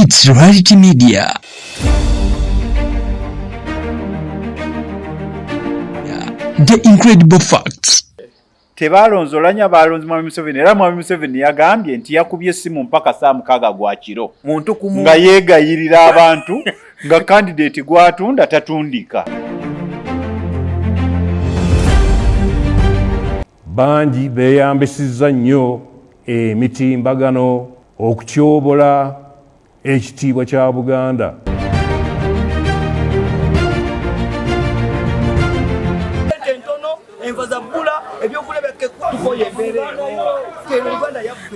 It's Reality Media. The incredible facts. Tebalonze olanya balonzi Mwami Museveni era Mwami Museveni yagambye nti yakubye essimu mpaka saa 6 gwa kiro nga yeegayirira abantu nga candidate gwatunda tatundika. Bangi beeyambisizza nnyo emitimbagano okutyobola ekitiibwa kya Buganda.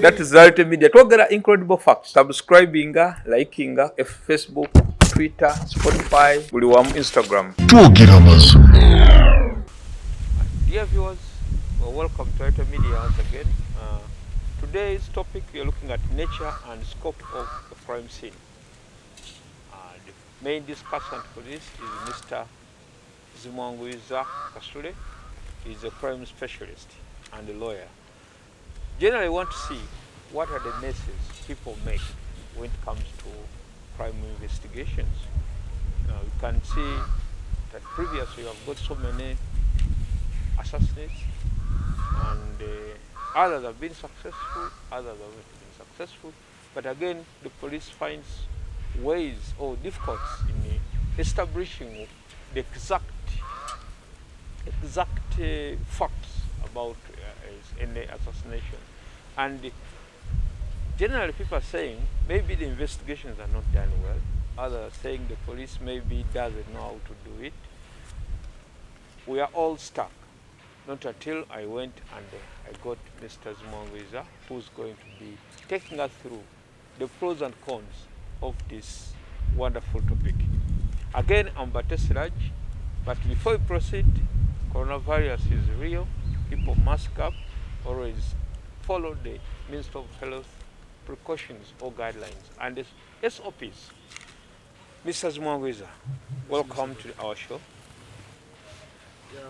That is Reality Media. Twogera incredible facts. Subscribing, liking, Facebook, Twitter, Spotify, buli wamu Instagram. Twogera mazima. Dear viewers, welcome to Reality Media once again. Today's topic, we are looking at nature and scope of the crime scene. The main discussant for this is Mr. Zimwanguiza Kasule. He is a crime specialist and a lawyer. Generally, I want to see what are the messes people make when it comes to crime investigations. Now, you can see that previously you have got so many assassinates, and others have been successful, others haven't been successful. But again, the police finds ways or difficulties in establishing the exact facts about any assassination. And generally people are saying maybe the investigations are not done well. Others are saying the police maybe doesn't know how to do it. We are all stuck. Not until I went and I got Mr. Zimwanguiza, who's going to be taking us through the pros and cons of this wonderful topic. Again, I'm Batesi Raj, but before we proceed, coronavirus is real. People mask up, always follow the Ministry of Health precautions or guidelines and the SOPs. Mr. Zimwanguiza, welcome to our show. Yeah,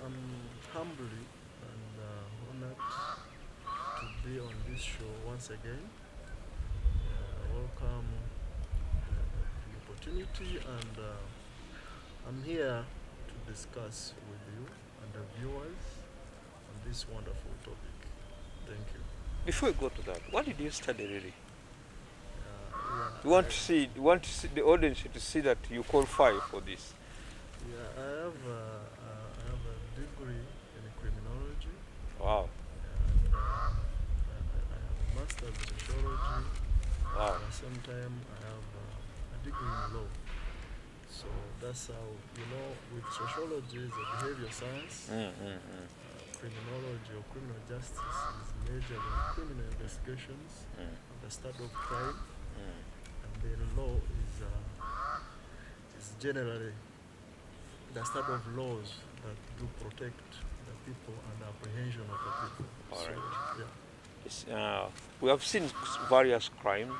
I'm humbly and honored to be on this show once again. Welcome the opportunity, and I'm here to discuss with you and the viewers on this wonderful topic. Thank you. Before we go to that, what did you study really? You want to see the audience to see that you qualify for this. Yeah, I have a degree in criminology. Wow. And I have a master's in sociology. Wow. At the same time, I have a degree in law. So that's how, with sociology is a behavior science. Criminology or criminal justice is majored in criminal investigations, the study of crime, and then law is generally the study of laws that do protect the people and the apprehension of the people. All right. So, yeah. It's, we have seen various crimes,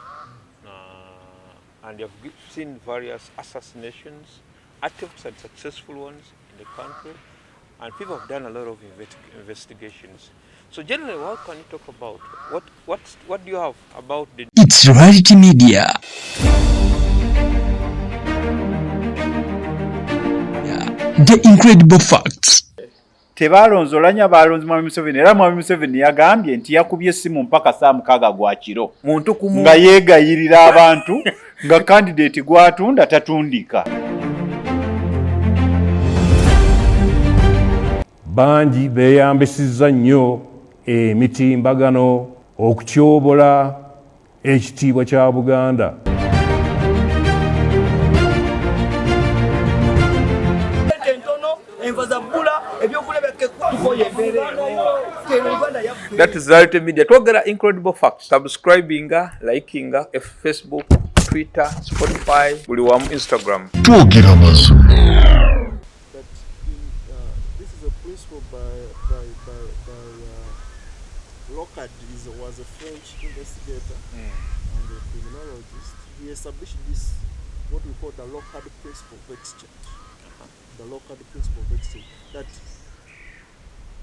and we have seen various assassinations, attempts and successful ones in the country. And people have done a lot of investigations. So generally, what can you talk about? What do you have about the... It's Reality Media. The incredible facts. Tebalonze olanya balonzi Mwami Museveni era Mwami Museveni yagambye nti yakubye essimu mpaka saa 6 gwa kiro nga yeegayirira abantu nga candidate gwatunda tatundika. Bangi beeyambisizza nnyo emitimbagano okutyobola ekitiibwa kya Buganda. That is Reality Media. Twogera incredible facts. Subscribing, liking, Facebook, Twitter, Spotify, buli wamu Instagram. Twogera mazima. That this is a principle by Locard. Was a French investigator and a criminologist. He established this, what we call the Locard principle of exchange. The Locard principle of exchange. That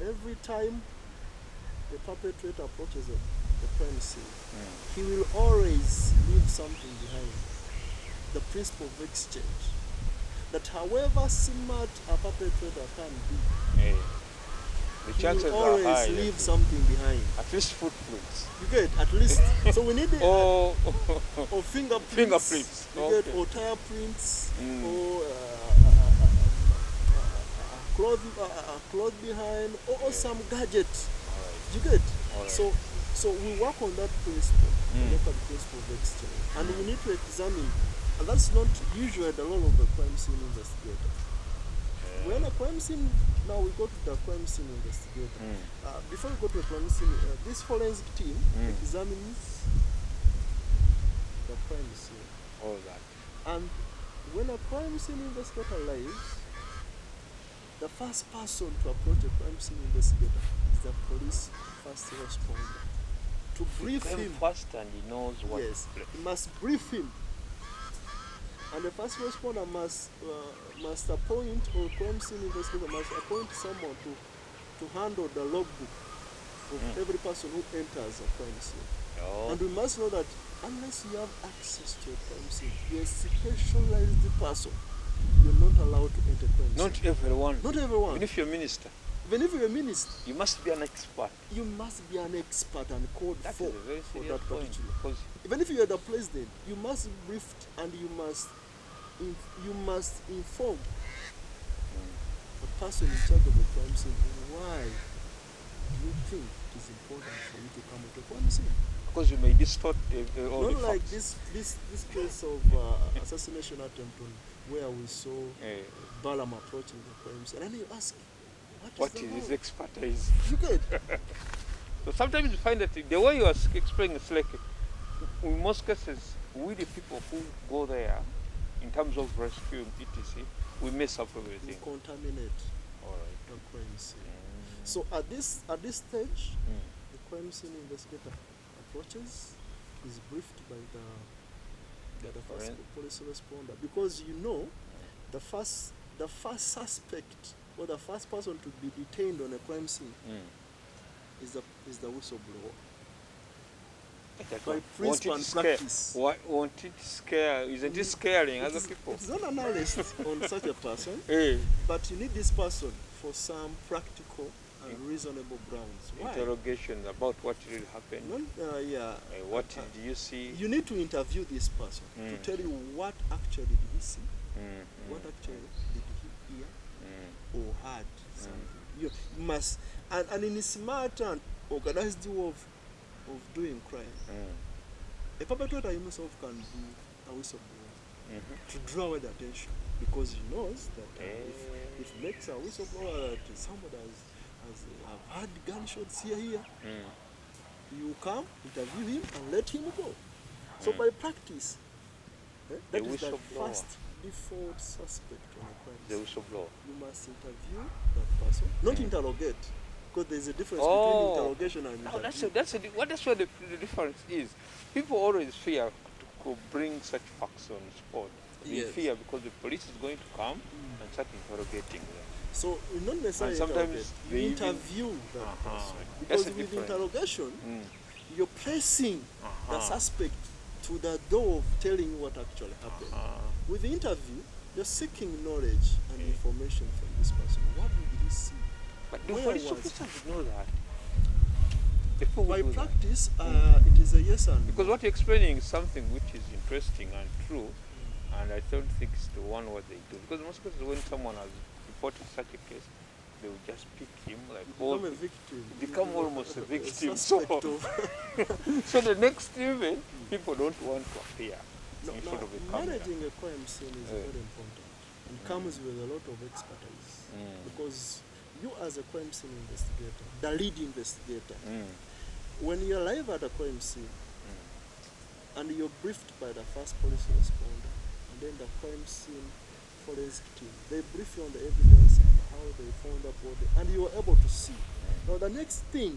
every time the perpetrator approaches the crime scene, he will always leave something behind. The principle of exchange. That however smart a perpetrator can be, The he chances will are always high. leave something behind. At least footprints. You get at least. So we need Or or fingerprints. Fingerprints, You get okay. or tire prints or cloth behind or some gadget. You get. Alright. So we work on that principle. We look at the principle of exchange, and we need to examine. And that's not usually the role of the crime scene investigator. When a crime scene, now we go to the crime scene investigator. Before we go to the crime scene, this forensic team examines the crime scene. all that. And when a crime scene investigator arrives, the first person to approach a crime scene investigator is the police first responder. To brief Came him. first and he knows what. Yes, he must brief him. And the first responder must appoint, or crime scene investigator must appoint someone to handle the logbook of every person who enters a crime scene. Oh. And we must know that unless you have access to a crime scene, you're a specialized person. You're not allowed to enter crime scene. Not everyone. Not everyone. Even if you're a minister, Even if you're a minister, you must be an expert. you must be an expert and called That for is a very for serious that point. particular. Because Even if you're the president, you must be briefed and you must inform the person in charge of the crime scene why you think it is important for you to come to the crime scene. you may distort all Not the like facts. this case of assassination attempt on where we saw Balam approaching the crime scene, and you ask, What the is his role? expertise? You get So sometimes you find that the way you are explaining is like, in most cases, we the people who go there, in terms of rescue, etc., we mess up we everything. contaminate All right. the crime scene. So at this stage, the crime scene investigator approaches, is briefed by the first police responder, because you know the first suspect or the first person to be detained on a crime scene is the whistleblower. By principle and practice. Won't it scare? Isn't it scaring other people? It's not an arrest on such a person, but you need this person for some practical and reasonable grounds. Why? Interrogations about what really happened. What did you see? You need to interview this person to tell you what actually did he see, what actually did he hear or heard something. You must, and in a smart and organized way of doing crime, a perpetrator himself can be a whistleblower to draw away the attention, because he knows that if he makes a whistleblower that somebody has heard gunshots here, you come, interview him, and let him go. So by practice, that is the first default suspect on a crime The scene. whistleblower. You must interview that person, not interrogate, because there's a difference between interrogation and interview. That's where the difference is. People always fear to bring such facts on spot. They Yes. fear because the police is going to come and start interrogating them. So you not necessarily And sometimes interrogate, they you even- interview that person. That's Because the with difference. interrogation, you're pressing the suspect to the door of telling you what actually happened. With the interview, you're seeking knowledge and information from this person. What did he see? But the Where police was officers know that. The people By do that. practice, it is a yes and Because no. what you're explaining is something which is interesting and true, and I don't think it's the one what they do. Because most cases when someone has reported such a case, they will just pick him like Become a victim. become almost a victim. Suspect So, of so the next event, people don't want to appear No, in now, front of a camera. managing a crime scene is very important and comes with a lot of expertise. Because you as a crime scene investigator, the lead investigator, when you arrive at a crime scene and you're briefed by the first police responder and then the crime scene forensic team, they brief you on the evidence and how they found the body, and you are able to see. Now the next thing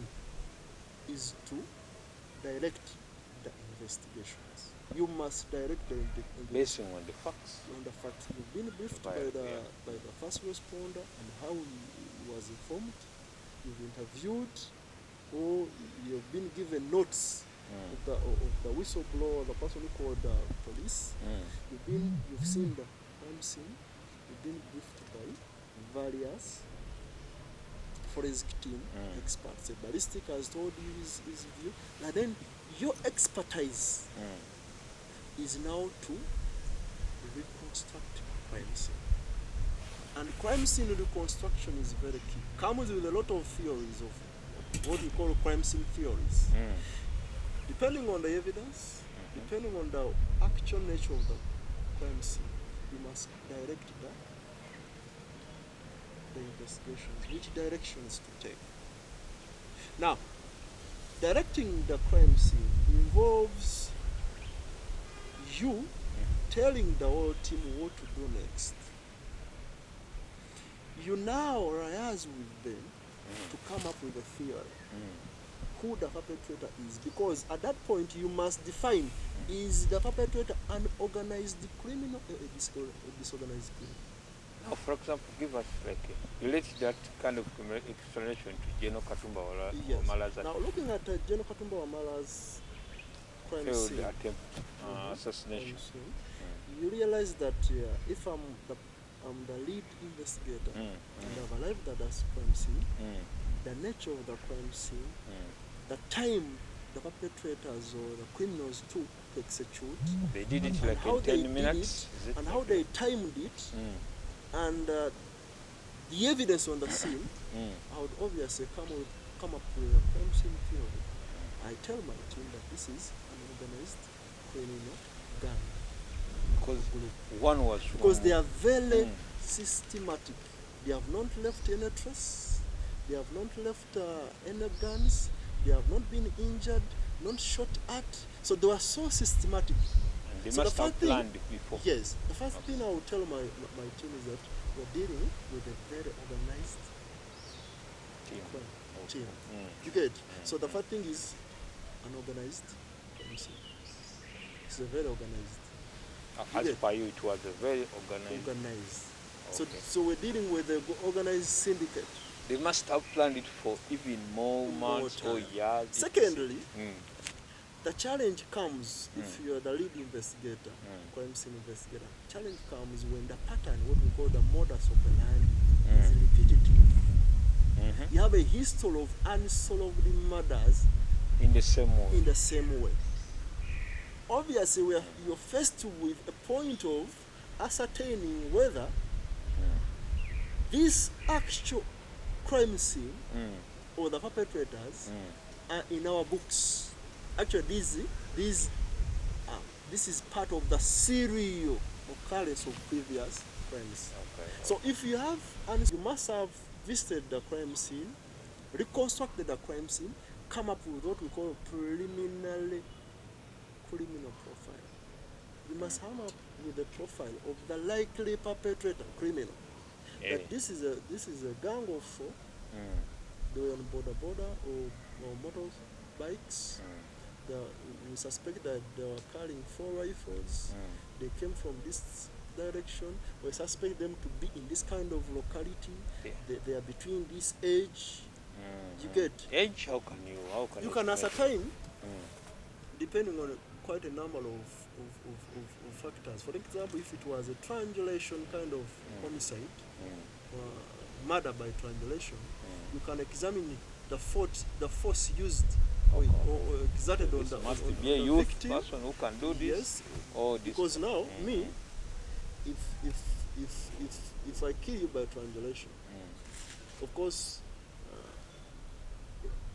is to direct the investigations. You must direct the investigation Basing on the facts. on the fact you've been briefed By- by the first responder and how he was informed. You've interviewed or you've been given notes of the whistleblower, the person who called the police. You've seen the crime scene. You've been briefed by various forensic team experts. A ballistic has told you his view. And then your expertise is now to reconstruct crime scene. And crime scene reconstruction is very key. Comes with a lot of theories of what we call crime scene theories. Depending on the evidence, depending on the actual nature of the crime scene, you must direct the investigations, which directions to take. Now, directing the crime scene involves you telling the whole team what to do next. You now liaise with them to come up with a theory who the perpetrator is, because at that point you must define, is the perpetrator an organized criminal or a disorganized criminal? Now, for example, give us like relate that kind of explanation to General Katumba or Mala's Now, looking at General Katumba Wamala's crime failed scene, attempt assassination. You realize that if I'm the lead investigator and I've arrived at that crime scene, the nature of the crime scene, the time the perpetrators or the criminals took to execute, they did it like in 10 minutes, and how they timed it, and the evidence on the scene, I would obviously come up with a crime scene theory. I tell my team that this is an organized criminal gang. Because they are very systematic. They have not left any trace. They have not left any guns. They have not been injured, not shot at. So they were so systematic. And they must have planned before. Yes. The first thing I will tell my team is that we're dealing with a very organized team. You get it? So the first thing is an organized crime scene. It's a very organized. As per you, it was a very organized. Okay. So we're dealing with an organized syndicate. They must have planned it for even more months or years. Secondly, the challenge comes if you're the lead investigator, crime scene investigator. Challenge comes when the pattern, what we call the modus operandi, is repetitive. You have a history of unsolved murders in the same way. Obviously, you're faced with a point of ascertaining whether this actual crime scene or the perpetrators are in our books. Actually, this is part of the serial occurrence of previous crimes. So if you have, and you must have visited the crime scene, reconstructed the crime scene, come up with what we call a preliminary criminal profile. You must come up with a profile of the likely perpetrator, criminal. That this is a gang of four. They were on border or motorbikes. We suspect that they were carrying 4 rifles. They came from this direction. We suspect them to be in this kind of locality. They are between this age. You get age? How can you can ascertain depending on quite a number of factors. For example, if it was a triangulation kind of homicide, murder by triangulation, you can examine the force used or exerted on the victim. Person who can do this. Yes, or this because now if I kill you by triangulation, of course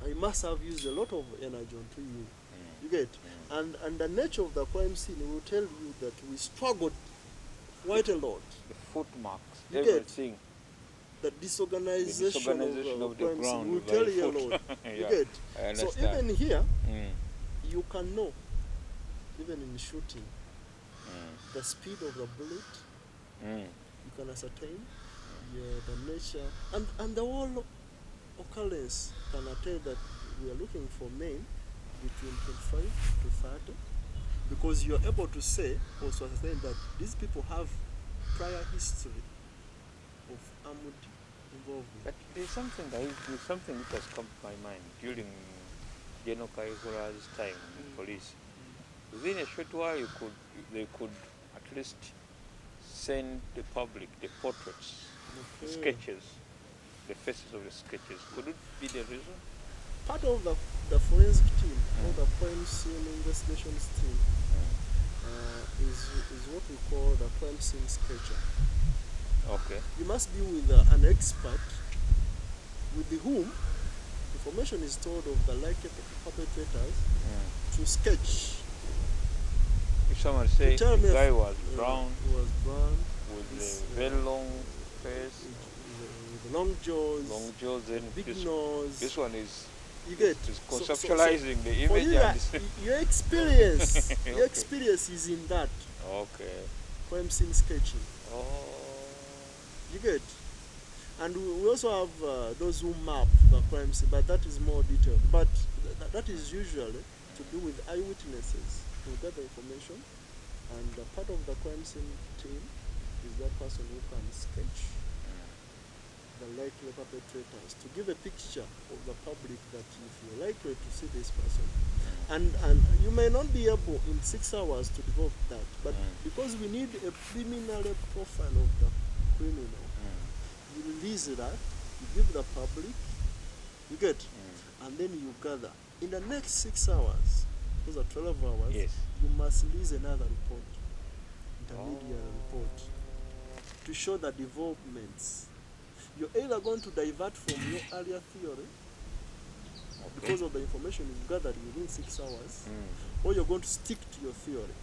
I must have used a lot of energy onto you. You get, and the nature of the crime scene will tell you that we struggled quite a lot. The footmarks, you everything. Get, the disorganization of the crime scene will tell you a lot. You get. So even here, you can know, even in shooting, the speed of the bullet. You can ascertain the nature and the whole occurrence can tell that we are looking for men between 25 to 30, because you are able to say also ascertain that these people have prior history of armed involved in. But there's something which has come to my mind during General Kaihura's time in police. Within a short while, they could at least send the public the portraits, the sketches, the faces of the sketches. Could it be the reason? Part of the forensic team, or the crime scene investigations team, is what we call the crime scene sketcher. Okay. You must be with an expert with whom information is told of the likely perpetrators to sketch. If someone say Tell me the guy if- was brown He was brown with this, a very long face, with long jaws, then big this nose. one is You get conceptualizing the for image you, and your experience, Okay. your experience is in that okay. crime scene sketching. Oh. You get, and we also have those who map the crime scene, but that is more detailed. But that is usually to do with eyewitnesses who gather information, and part of the crime scene team is that person who can sketch the likely perpetrators to give a picture of the public that if you're likely to see this person, and you may not be able in 6 hours to develop that, but because we need a preliminary profile of the criminal, you release that, you give the public, you get, and then you gather. In the next 6 hours, those are 12 hours, Yes. you must release another report, intermediate report, to show the developments. You're either going to divert from your earlier theory because of the information you've gathered within 6 hours, or you're going to stick to your theory.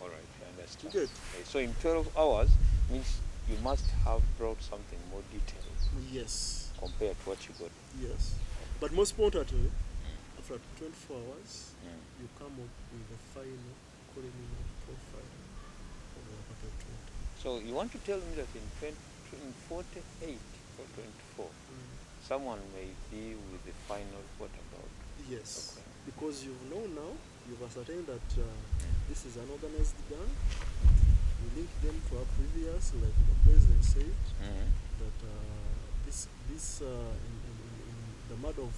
All right, I understand. Good. Okay, so in 12 hours means you must have brought something more detailed Yes, compared to what you got. yes. But most importantly, after 24 hours, you come up with the final criminal profile of the perpetrator. So you want to tell me that in 48 or 24, someone may be with the final what about? Yes, Okay. because you know now, you've ascertained that this is an organized gang. You link them to our previous, like the president said, that this in the murder of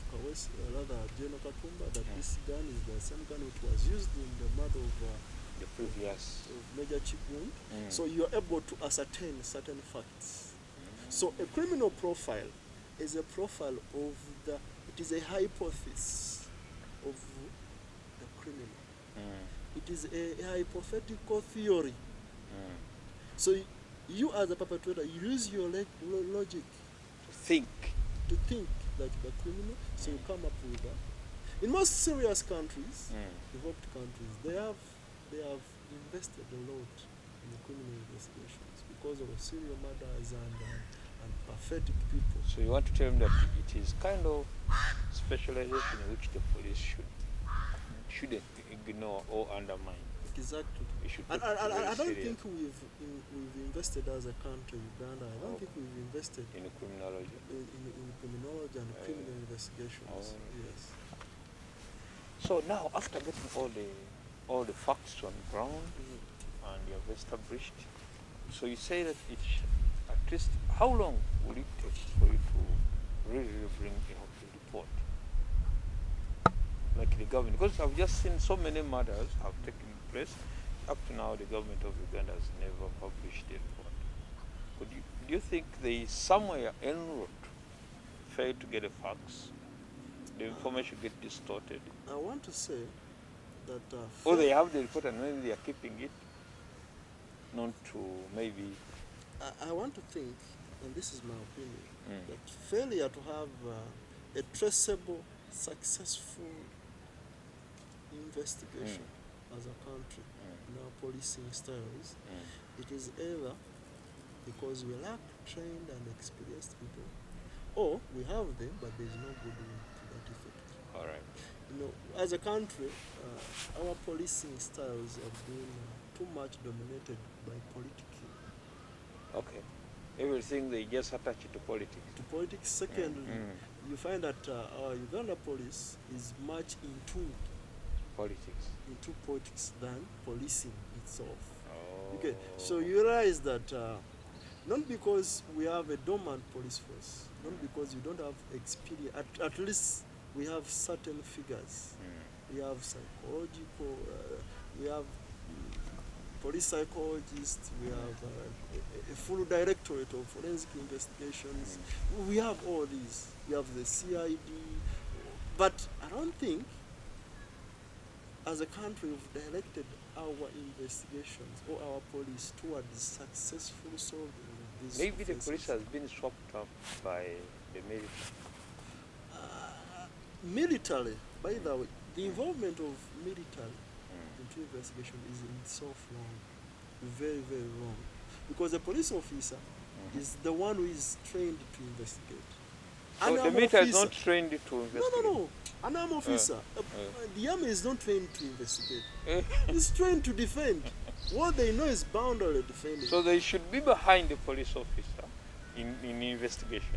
General Katumba, that this gun is the same gun which was used in the murder of The previous. Major Chigund. So you're able to ascertain certain facts. So a criminal profile is a profile of it is a hypothesis of the criminal. It is a hypothetical theory. So you as a perpetrator, you use your logic Think. to think like the criminal, so you come up with that. In most serious countries, developed countries, they have invested a lot in the criminal investigations because of serial murders and pathetic people. So you want to tell me that it is kind of specialization which the police shouldn't ignore or undermine. Exactly. We should And take it very I don't serious. think we've invested as a country, Uganda. I don't think we've invested In criminology. in criminology and criminal investigations. Oh. Yes. So now, after getting all the facts on ground and you have established, so you say that it at least how long will it take for you to really bring a report, like the government? Because I've just seen so many murders have taken place. Up to now, the government of Uganda has never published a report. Do you think there is somewhere en route failed to get the facts? The information get distorted. I want to say that Or they have the report and maybe they are keeping it, not to maybe. I want to think, and this is my opinion, that failure to have a traceable, successful investigation as a country in our policing styles, it is either because we lack trained and experienced people, or we have them but there is no goodwill to that effect. All right. You know, as a country, our policing styles have been too much dominated by politics. Okay. Everything they just attach it to politics. To politics. Secondly, you find that our Uganda police is much into politics than policing itself. Oh. Okay, so you realize that Not because we have a dormant police force, not because you don't have experience. At least we have certain figures. We have psychological, we have police psychologists, we have a full directorate of forensic investigations. We have all these. We have the CID. But I don't think, as a country, we've directed our investigations or our police towards successful solving these Maybe the offenses. police has been swapped up by the military. Military, by the way, the involvement of military into investigation is in itself wrong. Very, very wrong. Because the police officer is the one who is trained to investigate. So the military is not trained to investigate? No. An army officer. The army is not trained to investigate. It's trained to defend. What they know is boundary defending. So they should be behind the police officer in investigation.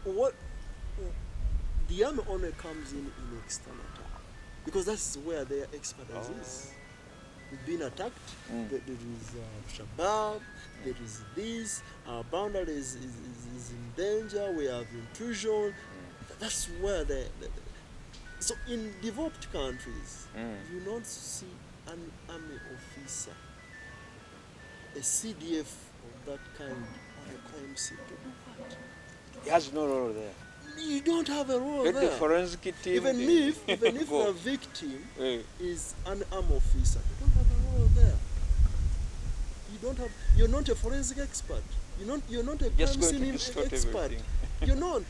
What the army only comes in external attack, because that's where their expertise is. We've been attacked. There is Shabab. There is this. Our boundary is in danger. We have intrusion. That's where so in developed countries, you don't see an army officer, a CDF of that kind on a crime scene to do what? He has no role there. You don't have a role Let there. the forensic team. Even if go. the victim Eh. is an army officer, you don't have a role there. You're not a forensic expert. You're not a Just crime going to scene distort expert. everything. You're not.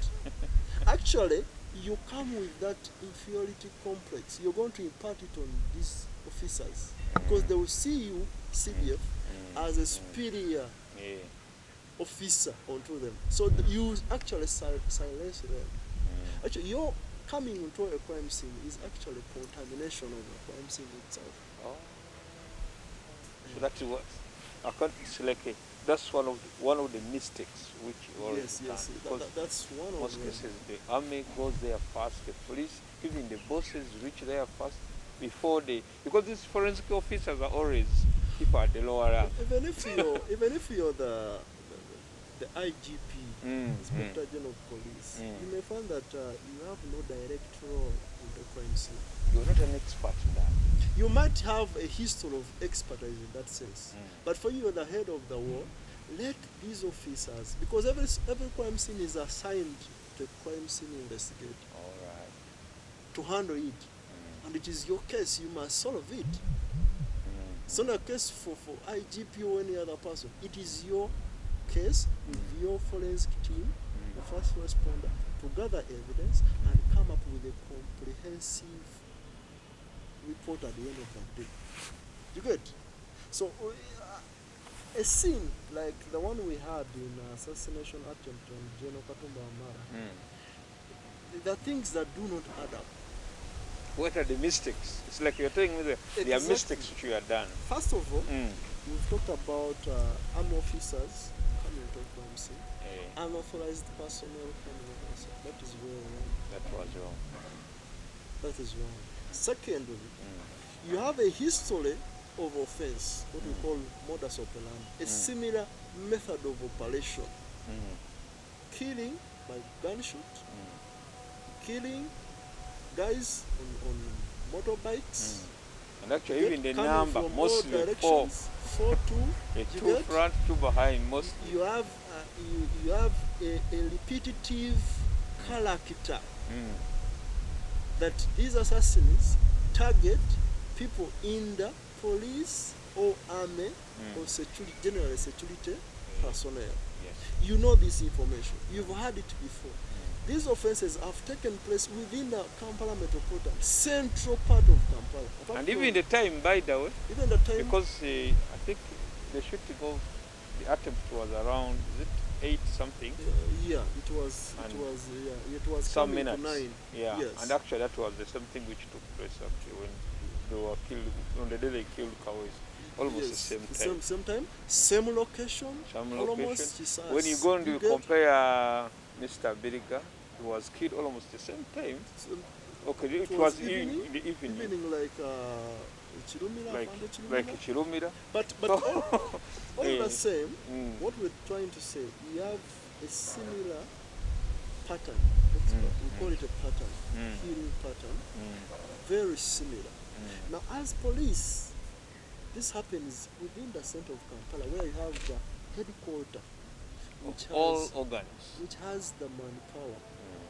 Actually, you come with that inferiority complex. You're going to impart it on these officers because they will see you, CDF, as a superior officer onto them. So you actually silence them. Actually, your coming into a crime scene is actually contamination of the crime scene itself. Oh. So that's what I can't select. That's one of the mistakes which you always Yes. because That's one of most them. cases the army goes there first, the police, even the bosses reach there first before because these forensic officers are always people at the lower rank. Even if you're the IGP, Inspector General of Police, you may find that you have no direct role in the crime scene. You're not an expert in that. You might have a history of expertise in that sense, but for you, the head of the war, let these officers, because every crime scene is assigned to a crime scene investigator All right. to handle it, and it is your case. You must solve it. It's not a case for IGP or any other person. It is your case with your forensic team, the first responder, to gather evidence and come up with a comprehensive report at the end of the day. You get? So a scene like the one we had in assassination attempt on General Katumba Amara, there are things that do not add up. What are the mistakes? It's like you're telling me there are Exactly. mistakes which you have done. First of all, we've talked about army officers coming to a crime scene, unauthorized personnel coming to a crime scene. That is very wrong. That was wrong. That is wrong. Secondly, you have a history of offense, what we call modus operandi, a similar method of operation. Killing by gunshot, killing guys on motorbikes. And actually, even the coming number, from mostly all four. directions, 4, 2. A You two get? front, two behind, most. You have you have a repetitive character that these assassins target people in the police or army or security, general security personnel. Yes. You know this information. You've heard it before. These offenses have taken place within the Kampala metropolitan central part of Kampala. Apart And from- even the time, by the way, even the time, because I think the shooting of the attempt was around, is it 8 something? yeah, it was Some coming to minutes. 9. Yeah. Yes. And actually, that was the same thing which took place actually when they were killed, on the day they killed Kawais. Almost the same time. Same time, same location, Some almost location. precise. When you go and you get compare Mr. Biriga, he was killed almost the same time. some- Okay, it it was was evening, in the evening. evening like Chirumira, like Afande Chirumira. like Chirumira. But all the same, Mm. what we're trying to say, we have a similar pattern. We call it a pattern, killing pattern, very similar. Now, as police, this happens within the center of Kampala, where you have the headquarters, All organs. which has the manpower